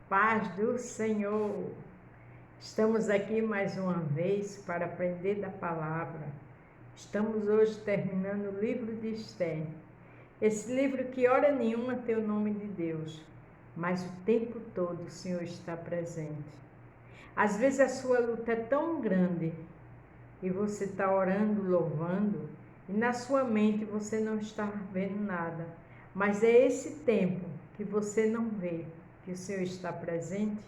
Paz do Senhor. Estamos aqui mais uma vez para aprender da palavra. Estamos hoje terminando o livro de Esther. Esse livro que hora nenhuma tem o nome de Deus, mas o tempo todo o Senhor está presente. Às vezes a sua luta é tão grande e você está orando, louvando, e na sua mente você não está vendo nada. Mas é esse tempo que você não vê que o Senhor está presente,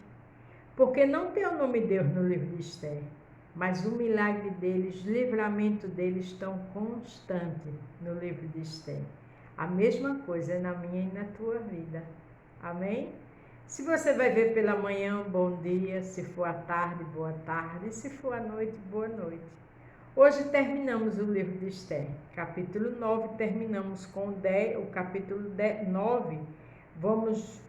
porque não tem o nome de Deus no livro de Esther, mas o milagre deles, o livramento deles estão constante no livro de Esther. A mesma coisa é na minha e na tua vida. Amém? Se você vai ver pela manhã, bom dia. Se for à tarde, boa tarde. Se for à noite, boa noite. Hoje terminamos o livro de Esther, capítulo 9, terminamos com o capítulo 9, vamos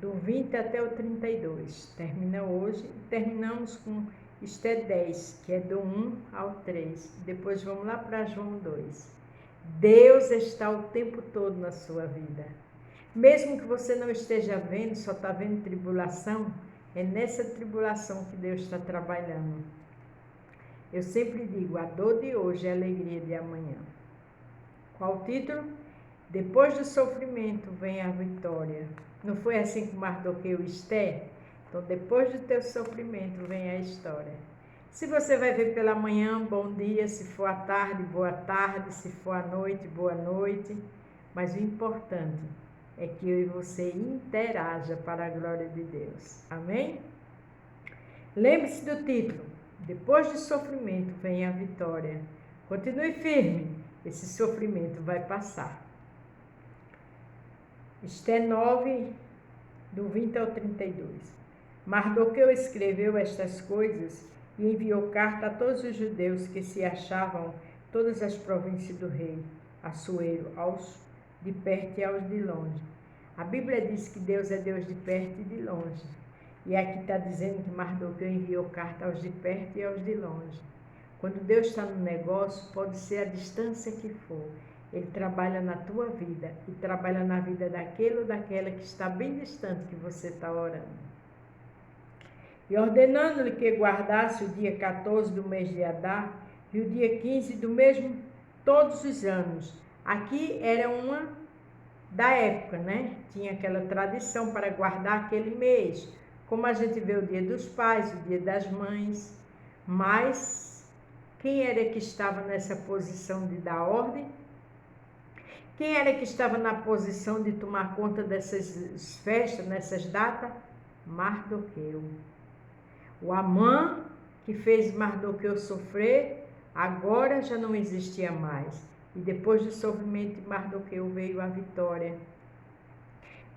do 20 até o 32. Termina hoje e terminamos com Esther 10, que é do 1 ao 3. Depois vamos lá para João 2. Deus está o tempo todo na sua vida. Mesmo que você não esteja vendo, só está vendo tribulação, é nessa tribulação que Deus está trabalhando. Eu sempre digo, a dor de hoje é a alegria de amanhã. Qual o título? Depois do sofrimento vem a vitória. Não foi assim com Mardoqueu e Esther? Então, depois do teu sofrimento vem a história. Se você vai ver pela manhã, bom dia. Se for à tarde, boa tarde. Se for à noite, boa noite. Mas o importante é que eu e você interaja para a glória de Deus. Amém? Lembre-se do título. Depois do sofrimento vem a vitória. Continue firme, esse sofrimento vai passar. Esther 9, do 20 ao 32. Mardoqueu escreveu estas coisas e enviou carta a todos os judeus que se achavam em todas as províncias do rei Assuero, aos de perto e aos de longe. A Bíblia diz que Deus é Deus de perto e de longe. E aqui está dizendo que Mardoqueu enviou carta aos de perto e aos de longe. Quando Deus está no negócio, pode ser a distância que for. Ele trabalha na tua vida e trabalha na vida daquele ou daquela que está bem distante que você está orando. E ordenando-lhe que guardasse o dia 14 do mês de Adar e o dia 15 do mesmo todos os anos. Aqui era uma da época, né? Tinha aquela tradição para guardar aquele mês. Como a gente vê o dia dos pais, o dia das mães, mas quem era que estava nessa posição de dar ordem? Quem era que estava na posição de tomar conta dessas festas, nessas datas? Mardoqueu. O Amã, que fez Mardoqueu sofrer, agora já não existia mais. E depois do sofrimento de Mardoqueu veio a vitória.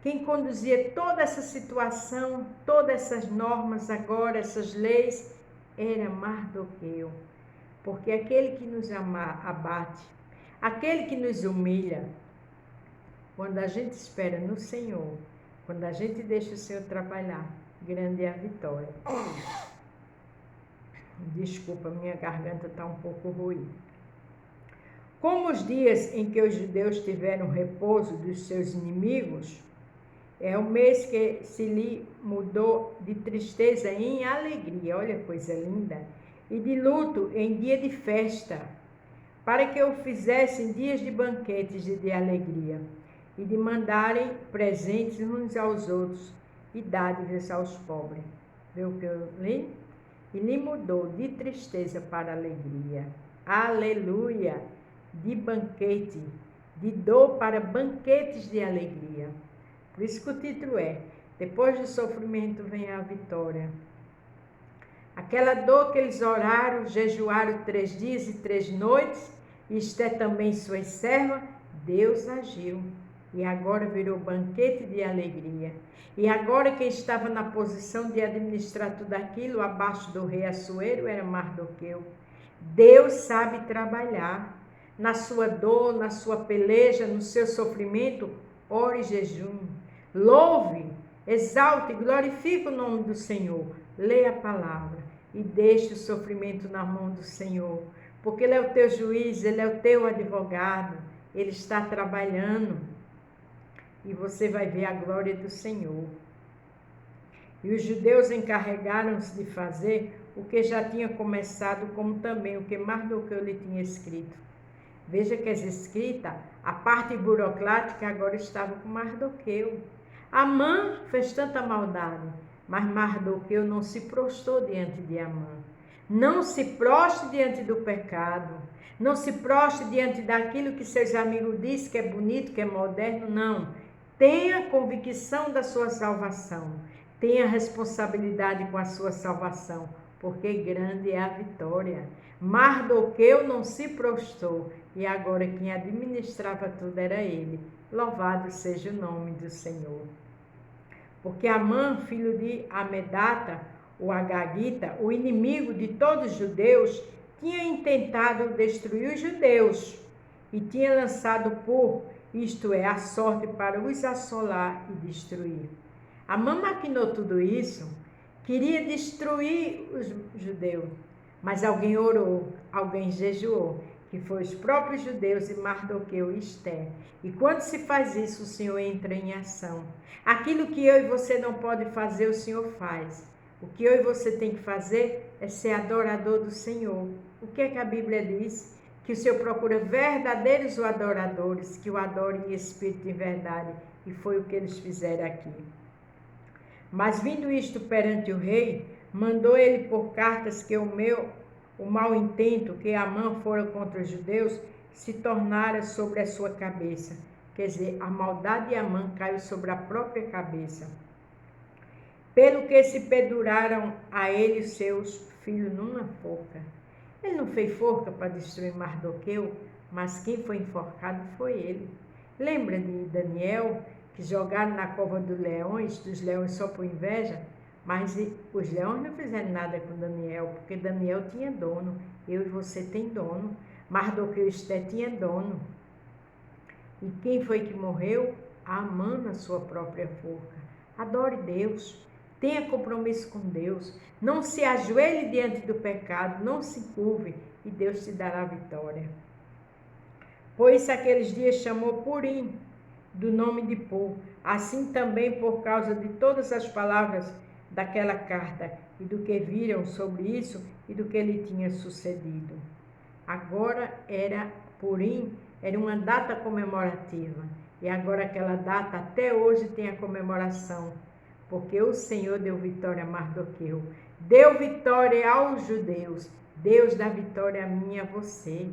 Quem conduzia toda essa situação, todas essas normas agora, essas leis, era Mardoqueu. Porque aquele que nos abate, aquele que nos humilha, quando a gente espera no Senhor, quando a gente deixa o Senhor trabalhar, grande é a vitória. Desculpa, minha garganta está um pouco ruim. Como os dias em que os judeus tiveram repouso dos seus inimigos, é o mês que se lhe mudou de tristeza em alegria, olha coisa linda, e de luto em dia de festa, para que o fizessem dias de banquetes e de alegria, e de mandarem presentes uns aos outros e dádivas aos pobres. Viu o que eu li? E lhe mudou de tristeza para alegria. Aleluia! De banquete, de dor para banquetes de alegria. Por isso que o título é Depois do sofrimento vem a vitória. Aquela dor que eles oraram, jejuaram 3 dias e 3 noites, e Esther também sua serva, Deus agiu. E agora virou banquete de alegria. E agora quem estava na posição de administrar tudo aquilo, abaixo do rei Assuero, era Mardoqueu. Deus sabe trabalhar. Na sua dor, na sua peleja, no seu sofrimento, ore e jejum. Louve, exalte e glorifique o nome do Senhor. Leia a palavra e deixe o sofrimento na mão do Senhor. Porque Ele é o teu juiz, Ele é o teu advogado. Ele está trabalhando. E você vai ver a glória do Senhor. E os judeus encarregaram-se de fazer o que já tinha começado, como também o que Mardoqueu lhe tinha escrito. Veja que as escritas, a parte burocrática agora estava com Mardoqueu. Amã fez tanta maldade, mas Mardoqueu não se prostrou diante de Amã. Não se prostre diante do pecado. Não se prostre diante daquilo que seus amigos dizem que é bonito, que é moderno. Não. Tenha convicção da sua salvação. Tenha responsabilidade com a sua salvação, porque grande é a vitória. Mardoqueu não se prostrou, e agora quem administrava tudo era ele. Louvado seja o nome do Senhor. Porque Amã, filho de Amedata, o Agagita, o inimigo de todos os judeus, tinha intentado destruir os judeus e tinha lançado isto é, a sorte para os assolar e destruir. Amã maquinou tudo isso, queria destruir os judeus, mas alguém orou, alguém jejuou, que foi os próprios judeus e Mardoqueu e Esther. E quando se faz isso, o Senhor entra em ação. Aquilo que eu e você não pode fazer, o Senhor faz. O que eu e você tem que fazer é ser adorador do Senhor. O que é que a Bíblia diz? Que o Senhor procura verdadeiros adoradores, que o adorem em espírito e em verdade. E foi o que eles fizeram aqui. Mas vindo isto perante o rei, mandou ele por cartas que o mau intento que Amã fora contra os judeus se tornara sobre a sua cabeça. Quer dizer, a maldade de Amã caiu sobre a própria cabeça. Pelo que se penduraram a ele seus filhos numa forca. Ele não fez forca para destruir Mardoqueu, mas quem foi enforcado foi ele. Lembra de Daniel, que jogaram na cova dos leões só por inveja? Mas os leões não fizeram nada com Daniel, porque Daniel tinha dono. Eu e você tem dono. Mardoqueu e Esther tinha dono. E quem foi que morreu? Amã na sua própria forca. Adore Deus. Tenha compromisso com Deus. Não se ajoelhe diante do pecado. Não se curve e Deus te dará a vitória. Pois aqueles dias chamou Purim, do nome de Pur. Assim também por causa de todas as palavras daquela carta e do que viram sobre isso e do que lhe tinha sucedido. Agora era Purim, era uma data comemorativa. E agora aquela data até hoje tem a comemoração. Porque o Senhor deu vitória a Mardoqueu. Deu vitória aos judeus. Deus dá vitória a mim e a você.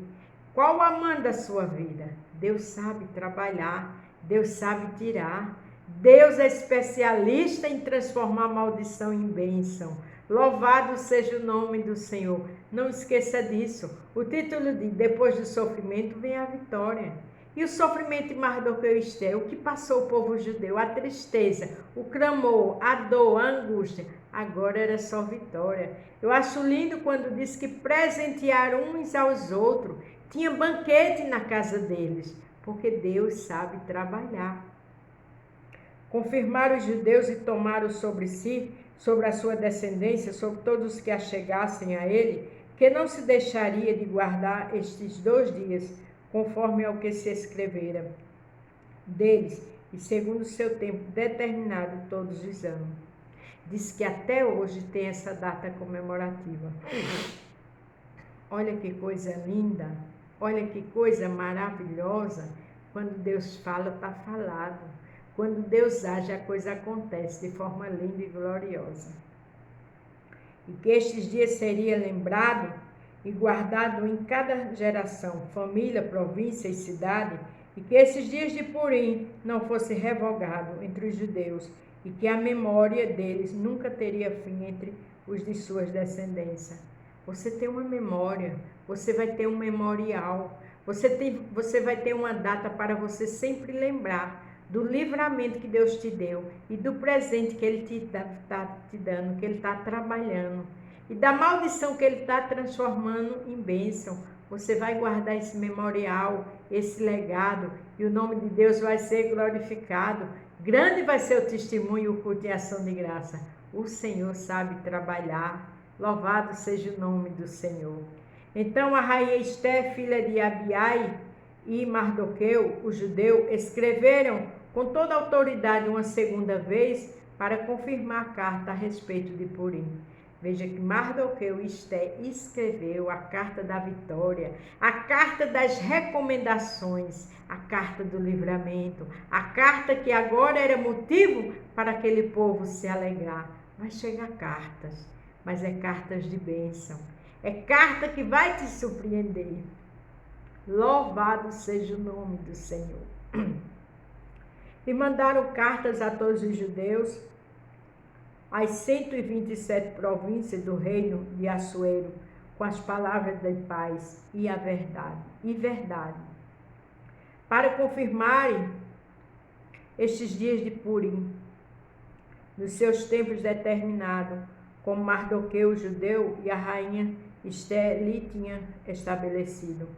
Qual o Amã da sua vida? Deus sabe trabalhar. Deus sabe tirar. Deus é especialista em transformar maldição em bênção. Louvado seja o nome do Senhor. Não esqueça disso. O título de Depois do sofrimento vem a vitória. E o sofrimento de Mardoqueu e Esther, o que passou o povo judeu, a tristeza, o clamor, a dor, a angústia, agora era só vitória. Eu acho lindo quando diz que presentearam uns aos outros, tinha banquete na casa deles, porque Deus sabe trabalhar. Confirmaram os judeus e tomaram sobre si, sobre a sua descendência, sobre todos os que achegassem a ele, que não se deixaria de guardar estes 2 dias, conforme ao que se escrevera deles, e segundo o seu tempo determinado todos os anos. Diz que até hoje tem essa data comemorativa. Olha que coisa linda, olha que coisa maravilhosa. Quando Deus fala, está falado. Quando Deus age, a coisa acontece de forma linda e gloriosa. E que estes dias seria lembrado e guardado em cada geração, família, província e cidade, e que esses dias de Purim não fosse revogado entre os judeus, e que a memória deles nunca teria fim entre os de suas descendências. Você tem uma memória, você vai ter um memorial, você vai ter uma data para você sempre lembrar do livramento que Deus te deu e do presente que Ele está te dando, que Ele está trabalhando. E da maldição que Ele está transformando em bênção. Você vai guardar esse memorial, esse legado, e o nome de Deus vai ser glorificado. Grande vai ser o testemunho, o culto e a ação de graça. O Senhor sabe trabalhar. Louvado seja o nome do Senhor. Então a rainha Esther, filha de Abiai, e Mardoqueu, o judeu, escreveram com toda a autoridade uma segunda vez, para confirmar a carta a respeito de Purim. Veja que Mardoqueu e Esté escreveu a carta da vitória, a carta das recomendações, a carta do livramento, a carta que agora era motivo para aquele povo se alegrar. Vai chegar cartas, mas é cartas de bênção, é carta que vai te surpreender. Louvado seja o nome do Senhor. E mandaram cartas a todos os judeus, as 127 províncias do reino de Assuero, com as palavras de paz e a verdade, para confirmarem estes dias de Purim, nos seus tempos determinados, como Mardoqueu, o judeu, e a rainha Esté lhe tinham estabelecido.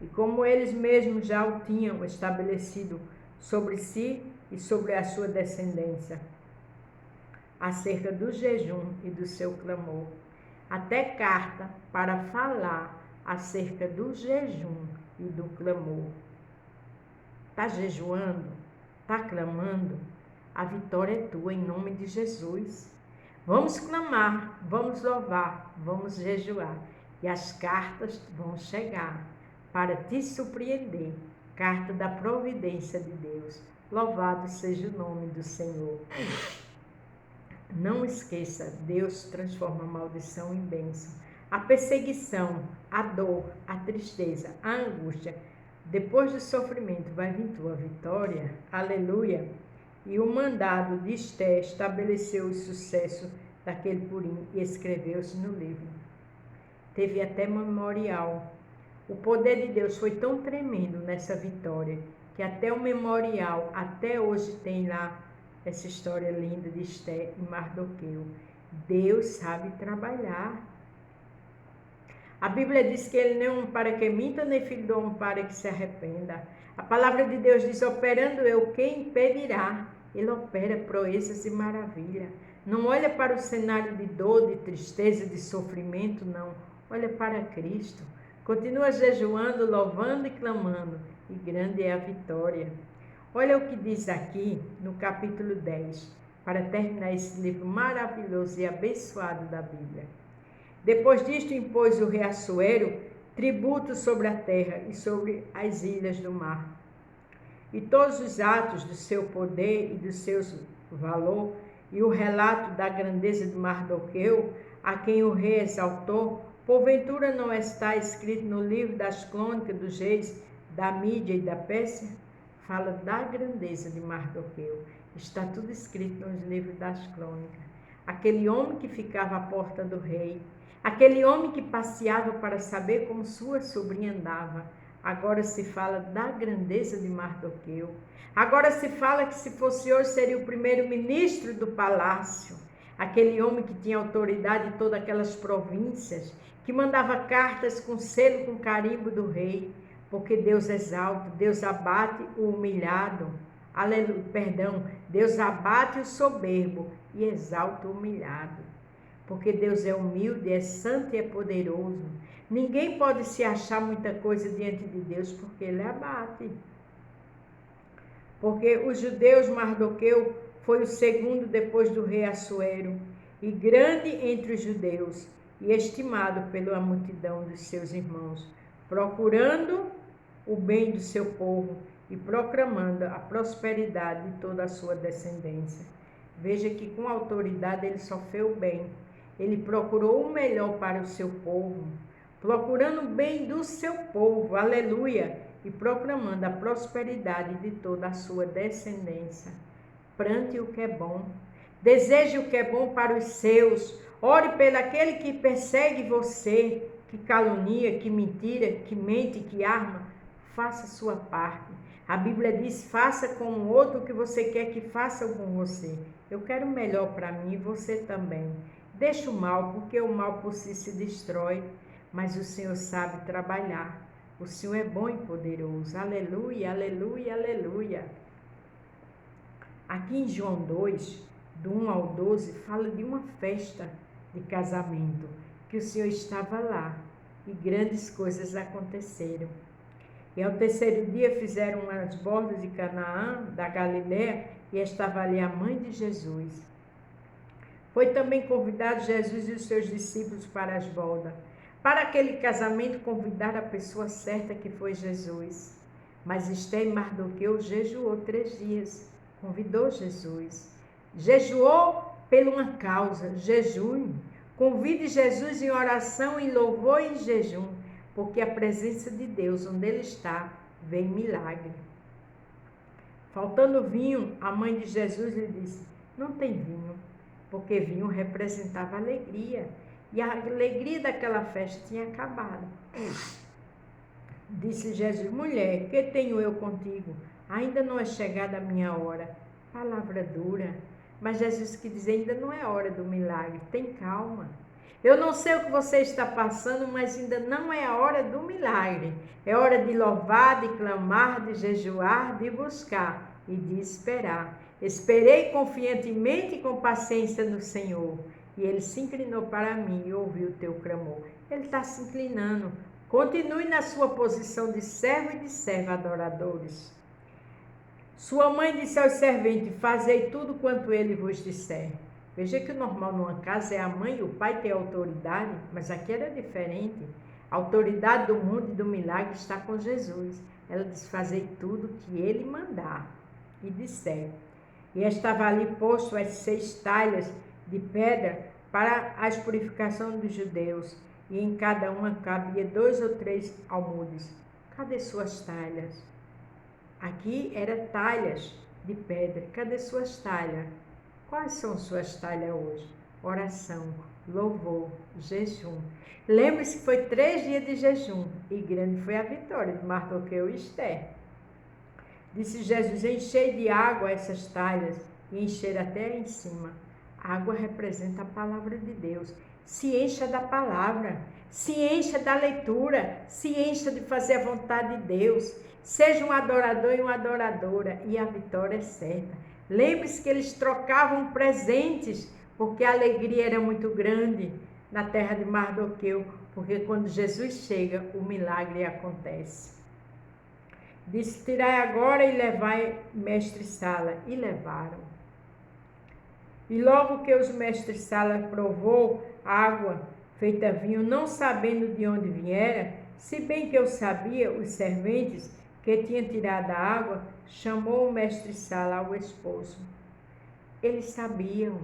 E como eles mesmos já o tinham estabelecido sobre si e sobre a sua descendência, acerca do jejum e do seu clamor, até carta para falar acerca do jejum e do clamor. Está jejuando? Está clamando? A vitória é tua em nome de Jesus. Vamos clamar, vamos louvar, vamos jejuar e as cartas vão chegar para te surpreender. Carta da providência de Deus. Louvado seja o nome do Senhor. Não esqueça, Deus transforma a maldição em bênção. A perseguição, a dor, a tristeza, a angústia, depois do sofrimento vai vir tua vitória. Aleluia! E o mandado de Esté estabeleceu o sucesso daquele Purim e escreveu-se no livro. Teve até memorial. O poder de Deus foi tão tremendo nessa vitória que até o memorial, até hoje tem lá essa história linda de Esté e Mardoqueu. Deus sabe trabalhar. A Bíblia diz que ele nem é um para que minta, nem filho do homem para que se arrependa. A palavra de Deus diz, operando eu, quem impedirá? Ele opera proezas e maravilha. Não olha para o cenário de dor, de tristeza, de sofrimento, não. Olha para Cristo. Continua jejuando, louvando e clamando. E grande é a vitória. Olha o que diz aqui no capítulo 10, para terminar esse livro maravilhoso e abençoado da Bíblia. Depois disto impôs o rei Assuero tributo sobre a terra e sobre as ilhas do mar. E todos os atos do seu poder e do seu valor, e o relato da grandeza de Mardoqueu, a quem o rei exaltou, porventura não está escrito no livro das crônicas dos reis da Mídia e da Pérsia? Fala da grandeza de Mardoqueu. Está tudo escrito nos livros das crônicas. Aquele homem que ficava à porta do rei, aquele homem que passeava para saber como sua sobrinha andava. Agora se fala da grandeza de Mardoqueu. Agora se fala que se fosse hoje seria o primeiro-ministro do palácio. Aquele homem que tinha autoridade em todas aquelas províncias, que mandava cartas com selo, com carimbo do rei. Porque Deus exalta, Deus abate o humilhado. Aleluia, perdão. Deus abate o soberbo e exalta o humilhado. Porque Deus é humilde, é santo e é poderoso. Ninguém pode se achar muita coisa diante de Deus, porque Ele abate. Porque os judeus, Mardoqueu foi o segundo depois do rei Assuero, e grande entre os judeus, e estimado pela multidão dos seus irmãos, procurando o bem do seu povo e proclamando a prosperidade de toda a sua descendência. Veja que com autoridade ele só fez o bem. Ele procurou o melhor para o seu povo, procurando o bem do seu povo, aleluia, e proclamando a prosperidade de toda a sua descendência. Plante o que é bom, deseje o que é bom para os seus, ore pelo aquele que persegue você, que calunia, que mentira, que mente, que arma. Faça a sua parte. A Bíblia diz, faça com o outro o que você quer que faça com você. Eu quero o melhor para mim e você também. Deixa o mal, porque o mal por si se destrói, mas o Senhor sabe trabalhar. O Senhor é bom e poderoso. Aleluia, aleluia, aleluia. Aqui em João 2, do 1 ao 12, fala de uma festa de casamento, que o Senhor estava lá e grandes coisas aconteceram. E ao terceiro dia fizeram as bordas de Canaã, da Galiléia, e estava ali a mãe de Jesus. Foi também convidado Jesus e os seus discípulos para as bodas. Para aquele casamento, convidaram a pessoa certa, que foi Jesus. Mas Esté e Mardoqueu jejuou 3 dias. Convidou Jesus. Jejuou por uma causa, jejum. Convide Jesus em oração, em louvor e em jejum, porque a presença de Deus, onde Ele está, vem milagre. Faltando vinho, a mãe de Jesus lhe disse: não tem vinho, porque vinho representava alegria, e a alegria daquela festa tinha acabado. Disse Jesus: mulher, que tenho eu contigo? Ainda não é chegada a minha hora. Palavra dura. Mas Jesus quis dizer: ainda não é hora do milagre, tem calma. Eu não sei o que você está passando, mas ainda não é a hora do milagre. É hora de louvar, de clamar, de jejuar, de buscar e de esperar. Esperei confiantemente e com paciência no Senhor, e Ele se inclinou para mim e ouviu o teu clamor. Ele está se inclinando. Continue na sua posição de servo e de serva adoradores. Sua mãe disse aos serventes: fazei tudo quanto ele vos disser. Veja que o normal numa casa é a mãe e o pai ter autoridade, mas aqui era diferente. A autoridade do mundo e do milagre está com Jesus. Ela disse: fazei tudo que ele mandar e disser. E estava ali posto as 6 talhas de pedra para a purificação dos judeus, e em cada uma cabia 2 ou 3 almudes. Cadê suas talhas? Aqui eram talhas de pedra. Cadê suas talhas? Quais são suas talhas hoje? Oração, louvor, jejum. Lembre-se que foi 3 dias de jejum, e grande foi a vitória de Mardoqueu e Esté. Disse Jesus: enchei de água essas talhas, e encher até em cima. A água representa a palavra de Deus. Se encha da palavra, se encha da leitura, se encha de fazer a vontade de Deus. Seja um adorador e uma adoradora, e a vitória é certa. Lembre-se que eles trocavam presentes, porque a alegria era muito grande na terra de Mardoqueu, porque quando Jesus chega, o milagre acontece. Disse: tirai agora e levai mestre-sala. E levaram. E logo que os mestres-sala provou a água feita vinho, não sabendo de onde viera, se bem que eu sabia, os serventes que tinham tirado a água, chamou o mestre-sala ao esposo. Eles sabiam,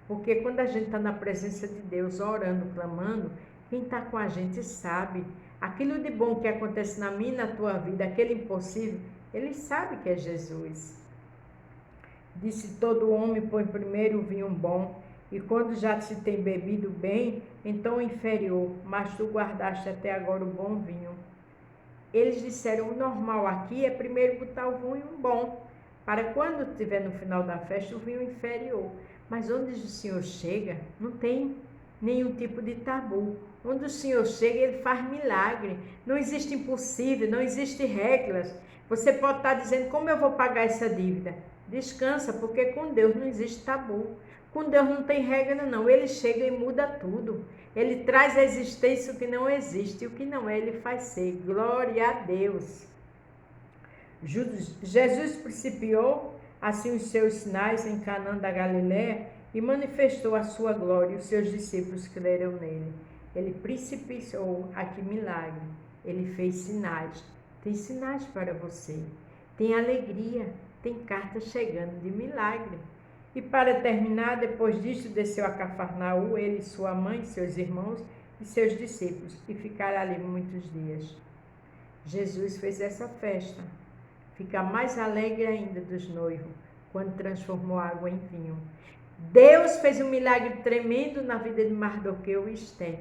porque quando a gente está na presença de Deus, orando, clamando, quem está com a gente sabe. Aquilo de bom que acontece na minha e na tua vida, aquele impossível, ele sabe que é Jesus. Disse: todo homem põe primeiro o vinho bom, e quando já se tem bebido bem, então o inferior, mas tu guardaste até agora o bom vinho. Eles disseram: o normal aqui é primeiro botar o vinho bom, para quando estiver no final da festa o vinho inferior. Mas onde o Senhor chega, não tem nenhum tipo de tabu. Onde o Senhor chega, Ele faz milagre. Não existe impossível, não existe regras. Você pode estar dizendo: como eu vou pagar essa dívida? Descansa, porque com Deus não existe tabu. Com Deus não tem regra, não. Ele chega e muda tudo. Ele traz à existência o que não existe. E o que não é, Ele faz ser. Glória a Deus. Jesus principiou assim os seus sinais em Canaã da Galiléia e manifestou a sua glória, e os seus discípulos creram nele. Ele principiou aqui milagre. Ele fez sinais. Tem sinais para você. Tem alegria. Tem cartas chegando de milagre. E para terminar, depois disto, desceu a Cafarnaum, ele, sua mãe, seus irmãos e seus discípulos, e ficaram ali muitos dias. Jesus fez essa festa. Fica mais alegre ainda dos noivos, quando transformou a água em vinho. Deus fez um milagre tremendo na vida de Mardoqueu e Esté.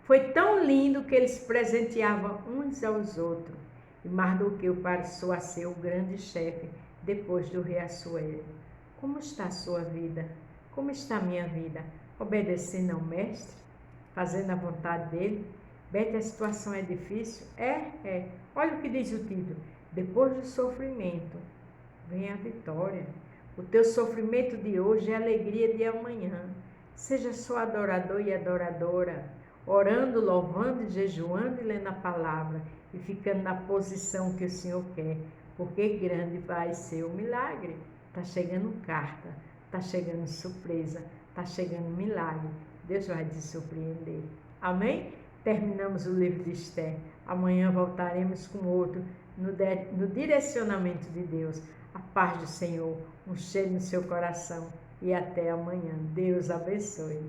Foi tão lindo que eles se presenteavam uns aos outros. E Mardoqueu passou a ser o grande chefe depois do rei Assuero. Como está a sua vida? Como está a minha vida? Obedecendo ao mestre? Fazendo a vontade dele? Bete, a situação é difícil? É. Olha o que diz o título. Depois do sofrimento, vem a vitória. O teu sofrimento de hoje é a alegria de amanhã. Seja só adorador e adoradora. orando, louvando, jejuando e lendo a palavra e ficando na posição que o Senhor quer, porque grande vai ser o milagre. Está chegando carta, está chegando surpresa, está chegando milagre. Deus vai te surpreender. Amém? Terminamos o livro de Esther. Amanhã voltaremos com outro no direcionamento de Deus. A paz do Senhor, um cheiro no seu coração e até amanhã. Deus abençoe.